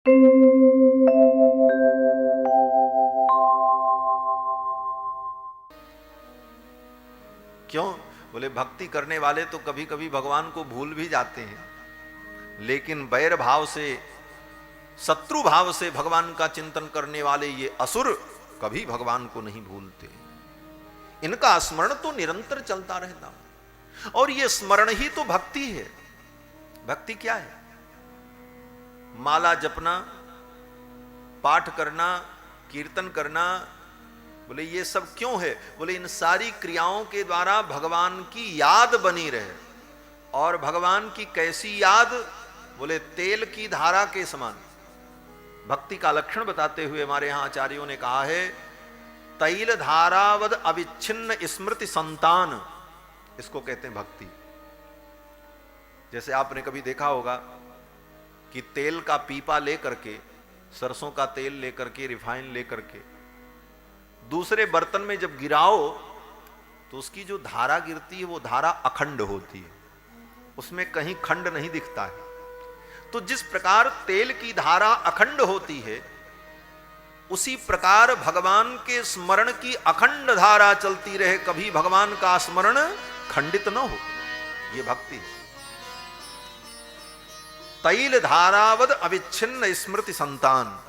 क्यों? बोले भक्ति करने वाले तो कभी कभी भगवान को भूल भी जाते हैं, लेकिन वैर भाव से, शत्रु भाव से भगवान का चिंतन करने वाले ये असुर कभी भगवान को नहीं भूलते। इनका स्मरण तो निरंतर चलता रहता, और ये स्मरण ही तो भक्ति है। भक्ति क्या है? माला जपना, पाठ करना, कीर्तन करना। बोले ये सब क्यों है? बोले इन सारी क्रियाओं के द्वारा भगवान की याद बनी रहे। और भगवान की कैसी याद? बोले तेल की धारा के समान। भक्ति का लक्षण बताते हुए हमारे यहां आचार्यों ने कहा है, तैल धारावद अविच्छिन्न स्मृति संतान, इसको कहते हैं भक्ति। जैसे आपने कभी देखा होगा कि तेल का पीपा लेकर के, सरसों का तेल लेकर के, रिफाइन लेकर के दूसरे बर्तन में जब गिराओ तो उसकी जो धारा गिरती है वो धारा अखंड होती है, उसमें कहीं खंड नहीं दिखता है। तो जिस प्रकार तेल की धारा अखंड होती है, उसी प्रकार भगवान के स्मरण की अखंड धारा चलती रहे, कभी भगवान का स्मरण खंडित न हो। ये भक्ति है। तैल धारावद अविच्छिन्न स्मृति संतान।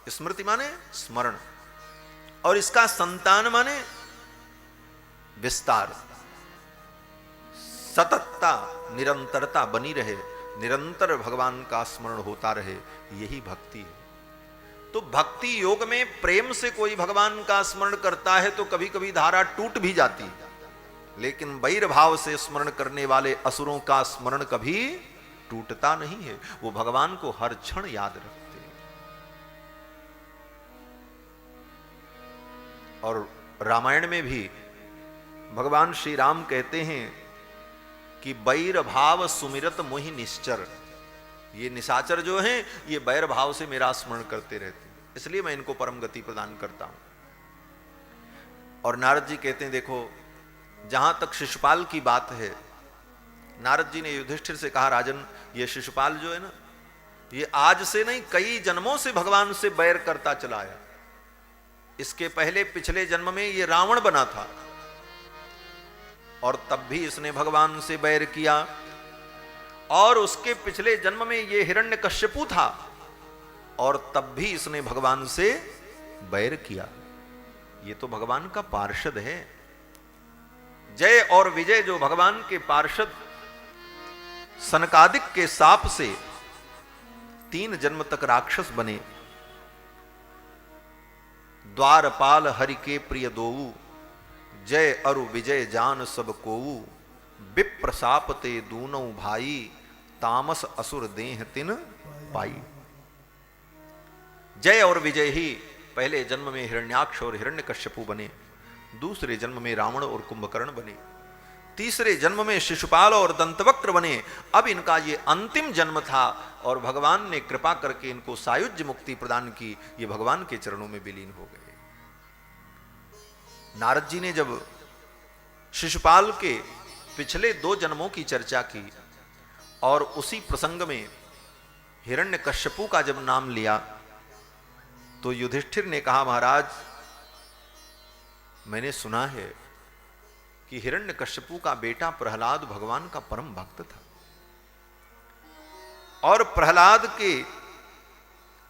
स्मृति माने स्मरण, और इसका संतान माने विस्तार, सततता, निरंतरता बनी रहे, निरंतर भगवान का स्मरण होता रहे, यही भक्ति है। तो भक्ति योग में प्रेम से कोई भगवान का स्मरण करता है तो कभी कभी धारा टूट भी जाती है, लेकिन वैर भाव से स्मरण करने वाले असुरों का स्मरण कभी टूटता नहीं है। वो भगवान को हर क्षण याद रखते हैं। और रामायण में भी भगवान श्री राम कहते हैं कि बैर भाव सुमिरत मोहि निश्चर। ये निशाचर जो हैं, ये बैर भाव से मेरा स्मरण करते रहते हैं, इसलिए मैं इनको परम गति प्रदान करता हूं। और नारद जी कहते हैं, देखो जहां तक शिशुपाल की बात है, नारद जी ने युधिष्ठिर से कहा, राजन ये शिशुपाल जो है ना, ये आज से नहीं कई जन्मों से भगवान से बैर करता चला आया। इसके पहले पिछले जन्म में ये रावण बना था, और तब भी इसने भगवान से बैर किया। और उसके पिछले जन्म में ये हिरण्यकश्यपु था, और तब भी इसने भगवान से बैर किया। ये तो भगवान का पार्षद है। जय और विजय जो भगवान के पार्षद सनकादिक के शाप से 3 जन्म तक राक्षस बने। द्वारपाल हरि के प्रिय दोऊ, जय अरु विजय जान सब कोऊ। विप्र साप ते दूनौ भाई, तामस असुर देह तिन पाई। जय और विजय ही पहले जन्म में हिरण्याक्ष और हिरण्यकश्यपु बने, दूसरे जन्म में रावण और कुंभकर्ण बने, तीसरे जन्म में शिशुपाल और दंतवक्र बने। अब इनका ये अंतिम जन्म था, और भगवान ने कृपा करके इनको सायुज्य मुक्ति प्रदान की। ये भगवान के चरणों में विलीन हो गए। नारद जी ने जब शिशुपाल के पिछले 2 जन्मों की चर्चा की, और उसी प्रसंग में हिरण्यकश्यपु का जब नाम लिया, तो युधिष्ठिर ने कहा, महाराज मैंने सुना है कि हिरण्यकश्यपु का बेटा प्रहलाद भगवान का परम भक्त था, और प्रहलाद के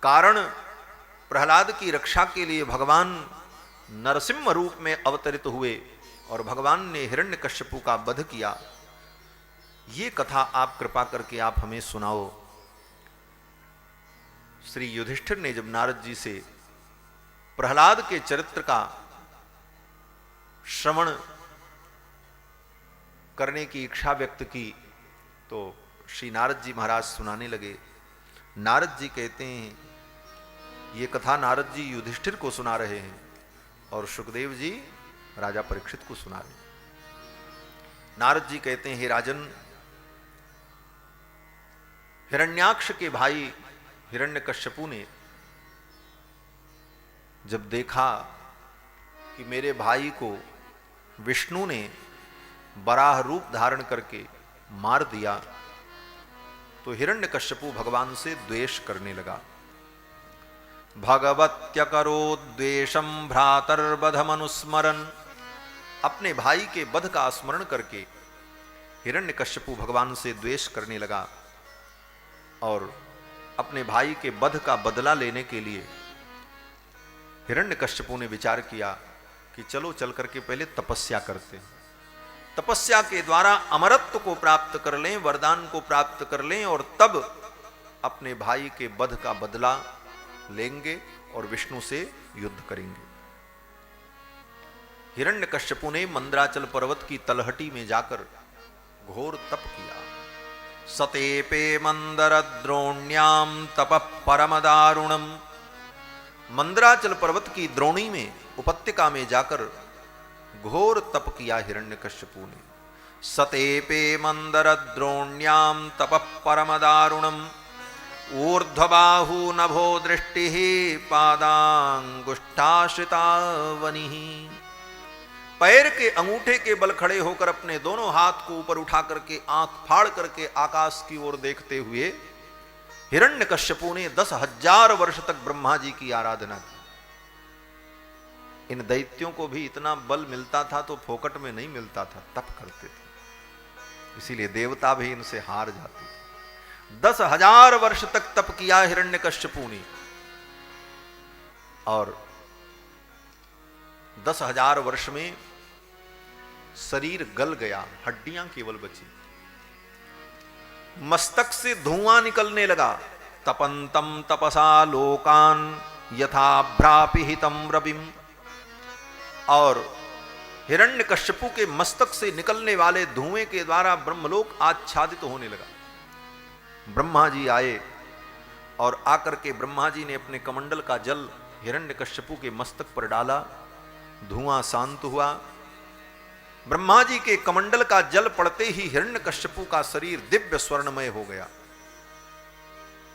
कारण, प्रहलाद की रक्षा के लिए भगवान नरसिंह रूप में अवतरित हुए, और भगवान ने हिरण्यकश्यपु का वध किया। ये कथा आप कृपा करके आप हमें सुनाओ। श्री युधिष्ठिर ने जब नारद जी से प्रहलाद के चरित्र का श्रवण करने की इच्छा व्यक्त की, तो श्री नारद जी महाराज सुनाने लगे। नारद जी कहते हैं, ये कथा नारद जी युधिष्ठिर को सुना रहे हैं, और सुखदेव जी राजा परीक्षित को सुना रहे हैं। नारद जी कहते हैं, हे राजन, हिरण्याक्ष के भाई हिरण्यकश्यपु ने जब देखा कि मेरे भाई को विष्णु ने बराह रूप धारण करके मार दिया, तो हिरण्यकश्यपु भगवान से द्वेष करने लगा। भगवत्यकरोद्वेषं भ्रातर्वधमनुस्मरन्, अपने भाई के वध का स्मरण करके हिरण्यकश्यपु भगवान से द्वेष करने लगा और अपने भाई के वध का बदला लेने के लिए हिरण्यकश्यपु ने विचार किया कि चलो चल करके पहले तपस्या करते हैं, तपस्या के द्वारा अमरत्व को प्राप्त कर लें, वरदान को प्राप्त कर लें और तब अपने भाई के वध का बदला लेंगे और विष्णु से युद्ध करेंगे। हिरण्यकश्यपु ने मंदराचल पर्वत की तलहटी में जाकर घोर तप किया। सतेपे मंदर द्रोण्याम तपः परम दारुणम, मंदराचल पर्वत की द्रोणी में उपत्यका में जाकर घोर तप किया हिरण्यकश्यपु ने। सतेपे मंदर द्रोण्याम तपः परम दारुणम, ऊर्ध्वबाहु नभो दृष्टि पादांगुष्ठाश्रितावनि, पैर के अंगूठे के बल खड़े होकर अपने दोनों हाथ को ऊपर उठा करके आंख फाड़ करके आकाश की ओर देखते हुए हिरण्यकश्यपु ने 10,000 वर्ष तक ब्रह्मा जी की आराधना की। इन दैत्यों को भी इतना बल मिलता था तो फोकट में नहीं मिलता था, तप करते थे, इसीलिए देवता भी इनसे हार जाते थे। 10,000 वर्ष तक तप किया हिरण्यकश्यपु ने और 10,000 वर्ष में शरीर गल गया, हड्डियां केवल बची, मस्तक से धुआं निकलने लगा। तपंतम तपसा लोकान यथा भ्रापिहितम रविम, और हिरण्यकश्यपु के मस्तक से निकलने वाले धुएं के द्वारा ब्रह्मलोक आच्छादित होने लगा। ब्रह्मा जी आए और आकर के ब्रह्मा जी ने अपने कमंडल का जल हिरण्यकश्यपु के मस्तक पर डाला, धुआं शांत हुआ। ब्रह्मा जी के कमंडल का जल पड़ते ही हिरण्यकश्यपु का शरीर दिव्य स्वर्णमय हो गया,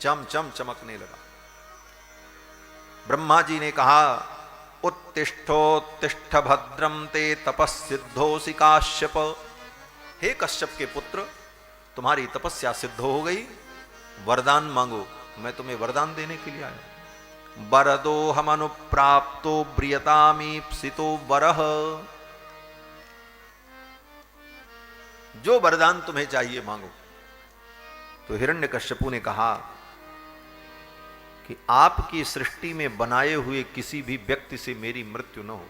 चम चम चमकने लगा। ब्रह्मा जी ने कहा, उत्तिष्ठोत्तिष्ठ भद्रम ते तपस्सिद्धोसि काश्यप, हे कश्यप के पुत्र, तुम्हारी तपस्या सिद्ध हो गई, वरदान मांगो, मैं तुम्हें वरदान देने के लिए आया। वरदो हम अनुप्राप्तो ब्रियतामीप्सितो वरह, जो वरदान तुम्हें चाहिए मांगो। तो हिरण्यकश्यपु ने कहा कि आपकी सृष्टि में बनाए हुए किसी भी व्यक्ति से मेरी मृत्यु न हो।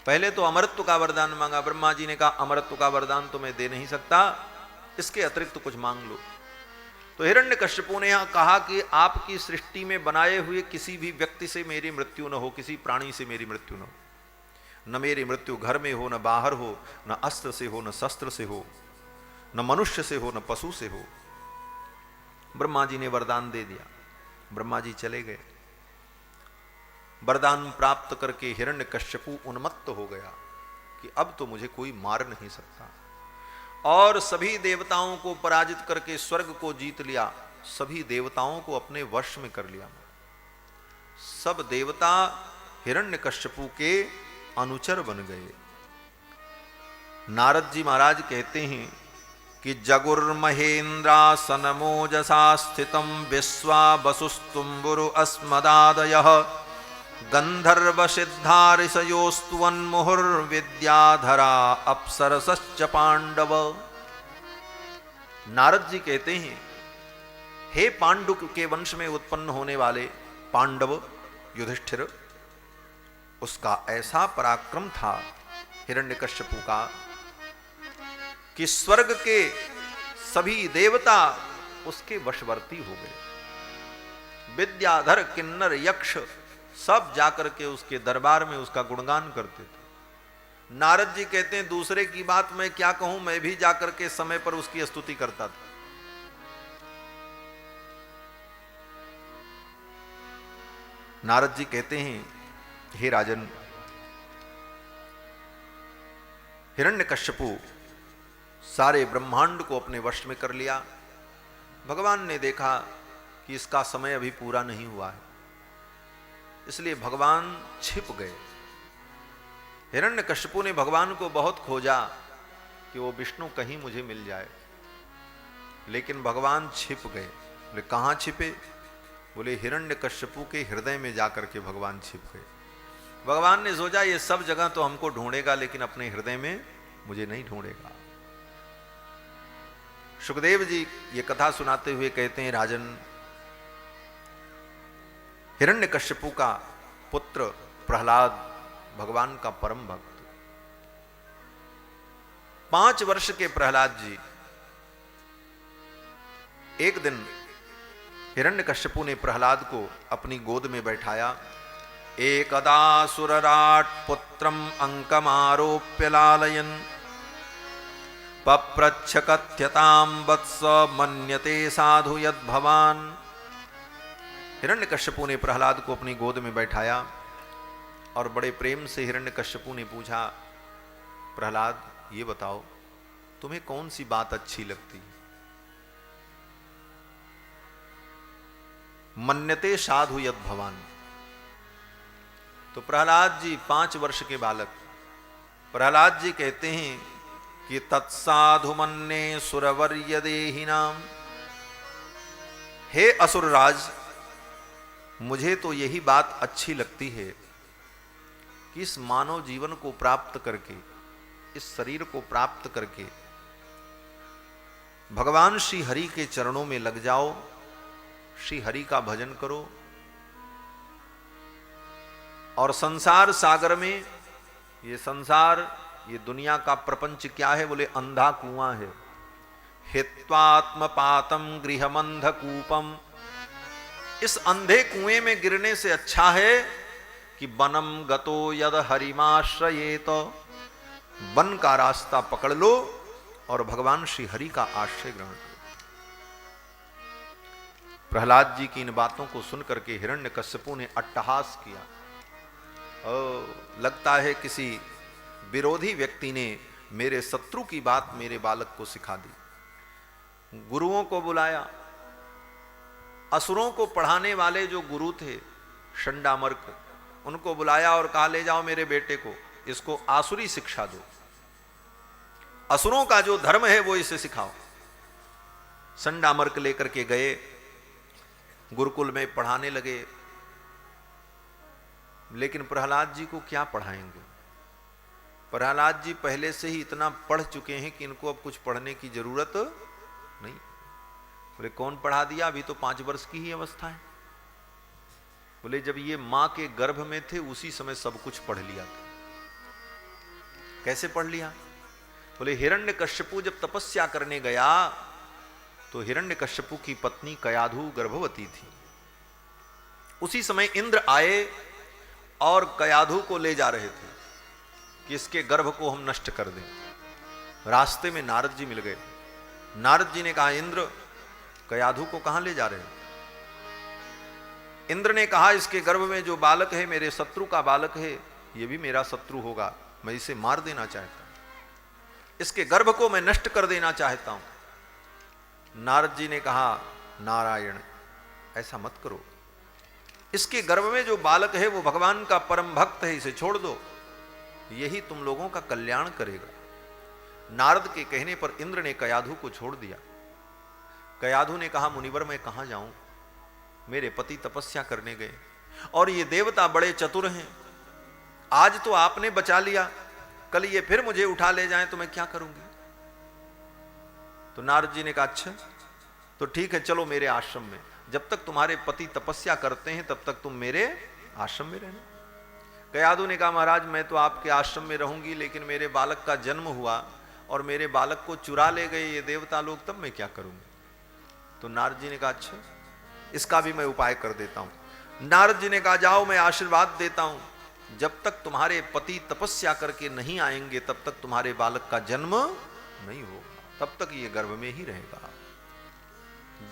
पहले तो अमरत्व का वरदान मांगा, ब्रह्मा जी ने कहा अमरत्व का वरदान तो मैं दे नहीं सकता, इसके अतिरिक्त तो कुछ मांग लो। तो हिरण्यकश्यपु ने कहा कि आपकी सृष्टि में बनाए हुए किसी भी व्यक्ति से मेरी मृत्यु न हो, किसी प्राणी से मेरी मृत्यु न हो। न मेरी मृत्यु घर में हो, न बाहर हो, न अस्त्र से हो, न शस्त्र से हो, न मनुष्य से हो, न पशु से हो। ब्रह्मा जी ने वरदान दे दिया, ब्रह्मा जी चले गए। वरदान प्राप्त करके हिरण्यकश्यपु उन्मत्त हो गया कि अब तो मुझे कोई मार नहीं सकता, और सभी देवताओं को पराजित करके स्वर्ग को जीत लिया, सभी देवताओं को अपने वश में कर लिया। सब देवता हिरण्यकश्यपु के अनुचर बन गए। नारद जी महाराज कहते हैं कि जगुर्महेन्द्रासनमोजसा स्थितं विश्वा वसुस्तुम्बुरु अस्मदादयः गंधर्व सिद्धारिषयोस्तुवन्मुहुर्विद्याधरा अप्सरसश्च पांडव। नारद जी कहते हैं, हे पांडु के वंश में उत्पन्न होने वाले पांडव युधिष्ठिर, उसका ऐसा पराक्रम था हिरण्यकश्यपु का कि स्वर्ग के सभी देवता उसके वशवर्ती हो गए। विद्याधर किन्नर यक्ष सब जाकर के उसके दरबार में उसका गुणगान करते थे। नारद जी कहते हैं, दूसरे की बात मैं क्या कहूं, मैं भी जाकर के समय पर उसकी स्तुति करता था। नारद जी कहते हैं, हे राजन, हिरण्यकश्यपु सारे ब्रह्मांड को अपने वश में कर लिया। भगवान ने देखा कि इसका समय अभी पूरा नहीं हुआ है, इसलिए भगवान छिप गए। हिरण्यकश्यपु ने भगवान को बहुत खोजा कि वो विष्णु कहीं मुझे मिल जाए, लेकिन भगवान छिप गए। बोले कहां छिपे? बोले हिरण्यकश्यपु के हृदय में जाकर के भगवान छिप गए। भगवान ने सोचा ये सब जगह तो हमको ढूंढेगा लेकिन अपने हृदय में मुझे नहीं ढूंढेगा। सुखदेव जी ये कथा सुनाते हुए कहते हैं, राजन, हिरण्यकश्यपु का पुत्र प्रहलाद भगवान का परम भक्त, 5 वर्ष के प्रहलाद जी, एक दिन हिरण्यकश्यपु ने प्रहलाद को अपनी गोद में बैठाया। एकदा सुरराट पुत्रम अंकमारोप्य लालयन पप्रच्छ कथ्यताम वत्स मन्यते साधु यद भवान। हिरण्यकश्यपु ने प्रहलाद को अपनी गोद में बैठाया और बड़े प्रेम से हिरण्यकश्यपु ने पूछा, प्रहलाद ये बताओ तुम्हें कौन सी बात अच्छी लगती है? मन्यते साधु यद भवान। तो प्रहलाद जी 5 वर्ष के बालक प्रहलाद जी कहते हैं कि तत्साधु मन्ने सुरवर्य देहिनाम, हे असुरराज, मुझे तो यही बात अच्छी लगती है कि इस मानव जीवन को प्राप्त करके, इस शरीर को प्राप्त करके भगवान श्री हरि के चरणों में लग जाओ, श्री हरि का भजन करो और संसार सागर में, ये संसार, ये दुनिया का प्रपंच क्या है? बोले अंधा कुआं है। हित्वात्मपातम गृहमंधकूपम, इस अंधे कुएं में गिरने से अच्छा है कि वनम गतो यद हरिमाश्रयेत, तो वन का रास्ता पकड़ लो और भगवान श्री हरि का आश्रय ग्रहण करो। प्रहलाद जी की इन बातों को सुनकर के हिरण्यकश्यपु ने अट्टहास किया। लगता है किसी विरोधी व्यक्ति ने मेरे शत्रु की बात मेरे बालक को सिखा दी। गुरुओं को बुलाया, असुरों को पढ़ाने वाले जो गुरु थे शंडामर्क, उनको बुलाया और कहा ले जाओ मेरे बेटे को, इसको आसुरी शिक्षा दो, असुरों का जो धर्म है वो इसे सिखाओ। शंडामर्क लेकर के गए, गुरुकुल में पढ़ाने लगे, लेकिन प्रहलाद जी को क्या पढ़ाएंगे? प्रहलाद जी पहले से ही इतना पढ़ चुके हैं कि इनको अब कुछ पढ़ने की जरूरत नहीं। बोले कौन पढ़ा दिया? अभी तो 5 वर्ष की ही अवस्था है। बोले जब ये मां के गर्भ में थे उसी समय सब कुछ पढ़ लिया था। कैसे पढ़ लिया? बोले हिरण्यकश्यपु जब तपस्या करने गया तो हिरण्यकश्यपु की पत्नी कयाधु गर्भवती थी। उसी समय इंद्र आए और कयाधु को ले जा रहे थे कि इसके गर्भ को हम नष्ट कर दें। रास्ते में नारद जी मिल गए। नारद जी ने कहा, इंद्र कयाधु को कहां ले जा रहे हैं? इंद्र ने कहा, इसके गर्भ में जो बालक है मेरे शत्रु का बालक है, ये भी मेरा शत्रु होगा, मैं इसे मार देना चाहता हूं, इसके गर्भ को मैं नष्ट कर देना चाहता हूं। नारद जी ने कहा, नारायण ऐसा मत करो, इसके गर्भ में जो बालक है वो भगवान का परम भक्त है, इसे छोड़ दो, यही तुम लोगों का कल्याण करेगा। नारद के कहने पर इंद्र ने कयाधु को छोड़ दिया। कयाधु ने कहा, मुनिवर मैं कहां जाऊं, मेरे पति तपस्या करने गए और ये देवता बड़े चतुर हैं, आज तो आपने बचा लिया, कल ये फिर मुझे उठा ले जाएं तो मैं क्या करूंगी? तो नारद जी ने कहा, अच्छा तो ठीक है, चलो मेरे आश्रम में, जब तक तुम्हारे पति तपस्या करते हैं तब तक तुम मेरे आश्रम में रहना। कयाधु ने कहा, महाराज मैं तो आपके आश्रम में रहूंगी, लेकिन मेरे बालक का जन्म हुआ और मेरे बालक को चुरा ले गए ये देवता लोग, तब मैं क्या करूंगी? तो नारद जी ने कहा, अच्छा इसका भी मैं उपाय कर देता हूं। नारद जी ने कहा, जाओ मैं आशीर्वाद देता हूं, जब तक तुम्हारे पति तपस्या करके नहीं आएंगे तब तक तुम्हारे बालक का जन्म नहीं होगा, तब तक ये गर्भ में ही रहेगा।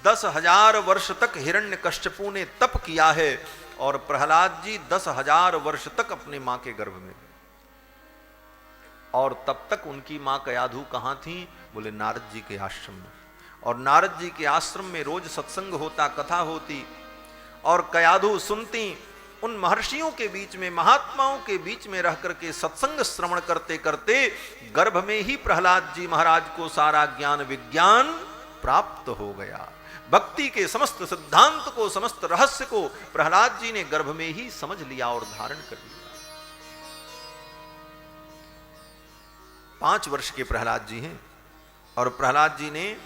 10,000 वर्ष तक हिरण्यकश्यपु ने तप किया है और प्रहलाद जी 10,000 वर्ष तक अपने मां के गर्भ में, और तब तक उनकी मां कयाधु कहां थी? बोले नारद जी के आश्रम में। और नारद जी के आश्रम में रोज सत्संग होता, कथा होती और कयाधु सुनती। उन महर्षियों के बीच में, महात्माओं के बीच में रह करके सत्संग श्रवण करते करते गर्भ में ही प्रहलाद जी महाराज को सारा ज्ञान विज्ञान प्राप्त हो गया। भक्ति के समस्त सिद्धांत को, समस्त रहस्य को प्रहलाद जी ने गर्भ में ही समझ लिया और धारण कर लिया। 5 वर्ष के प्रहलाद जी हैं और प्रहलाद जी ने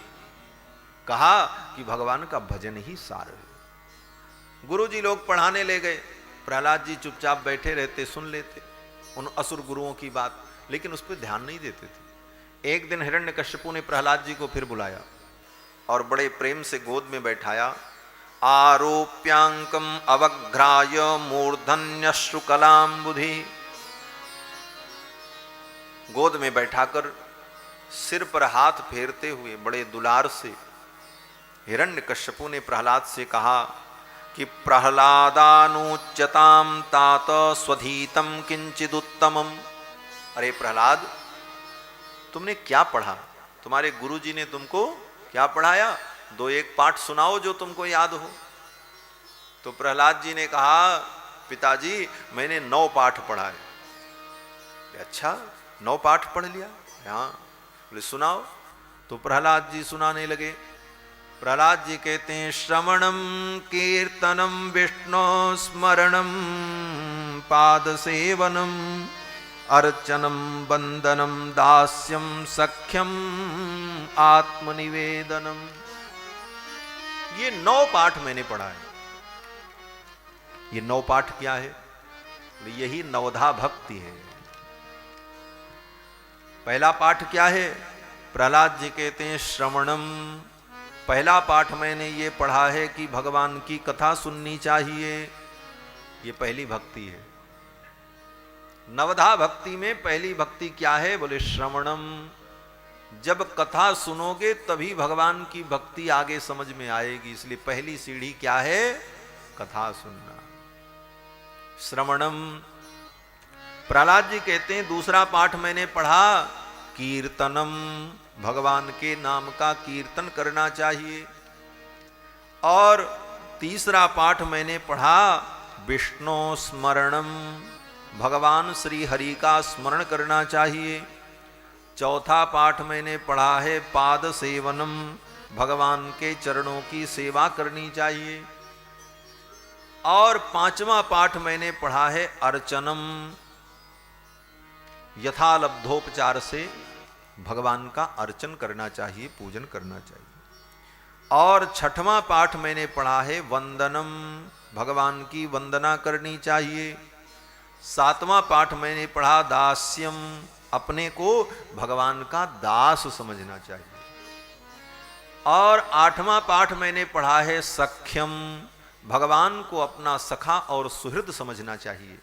कहा कि भगवान का भजन ही सार है। गुरु जी लोग पढ़ाने ले गए, प्रहलाद जी चुपचाप बैठे रहते, सुन लेते उन असुर गुरुओं की बात, लेकिन उस पर ध्यान नहीं देते थे। एक दिन हिरण्यकश्यपु ने प्रहलाद जी को फिर बुलाया और बड़े प्रेम से गोद में बैठाया। आरोप्यांकम अवघ्राय मूर्धन्यश्रुकलाम्बुधि, गोद में बैठाकर सिर पर हाथ फेरते हुए बड़े दुलार से हिरण्यकश्यपु ने प्रहलाद से कहा कि प्रहलादानुच्यताम तात स्वधीतम किंचिदुत्तमम। अरे प्रहलाद, तुमने क्या पढ़ा? तुम्हारे गुरुजी ने तुमको क्या पढ़ाया? 2-1 पाठ सुनाओ जो तुमको याद हो। तो प्रहलाद जी ने कहा, पिताजी मैंने 9 पाठ पढ़ा है। अच्छा, 9 पाठ पढ़ लिया? हाँ। बोले सुनाओ। तो प्रहलाद जी सुनाने लगे। प्रहलाद जी कहते हैं, श्रवणम कीर्तनम विष्णु स्मरणम पाद सेवनम अर्चनम बंदनम दास्यम सख्यम आत्मनिवेदनम। ये 9 पाठ मैंने पढ़ा है। ये 9 पाठ क्या है? यही नवधा भक्ति है। पहला पाठ क्या है? प्रहलाद जी कहते हैं श्रवणम, पहला पाठ मैंने ये पढ़ा है कि भगवान की कथा सुननी चाहिए। ये पहली भक्ति है। नवधा भक्ति में पहली भक्ति क्या है? बोले श्रवणम। जब कथा सुनोगे तभी भगवान की भक्ति आगे समझ में आएगी, इसलिए पहली सीढ़ी क्या है? कथा सुनना, श्रवणम। प्रहलाद जी कहते हैं दूसरा पाठ मैंने पढ़ा कीर्तनम, भगवान के नाम का कीर्तन करना चाहिए। और तीसरा पाठ मैंने पढ़ा विष्णु स्मरणम, भगवान श्री हरि का स्मरण करना चाहिए। चौथा पाठ मैंने पढ़ा है पाद सेवनम, भगवान के चरणों की सेवा करनी चाहिए। और 5वां पाठ मैंने पढ़ा है अर्चनम, यथालब्धोपचार से भगवान का अर्चन करना चाहिए, पूजन करना चाहिए। और 6वां पाठ मैंने पढ़ा है वंदनम, भगवान की वंदना करनी चाहिए। 7वां पाठ मैंने पढ़ा दास्यम, अपने को भगवान का दास समझना चाहिए। और 8वां पाठ मैंने पढ़ा है सख्यम, भगवान को अपना सखा और सुहृद समझना चाहिए।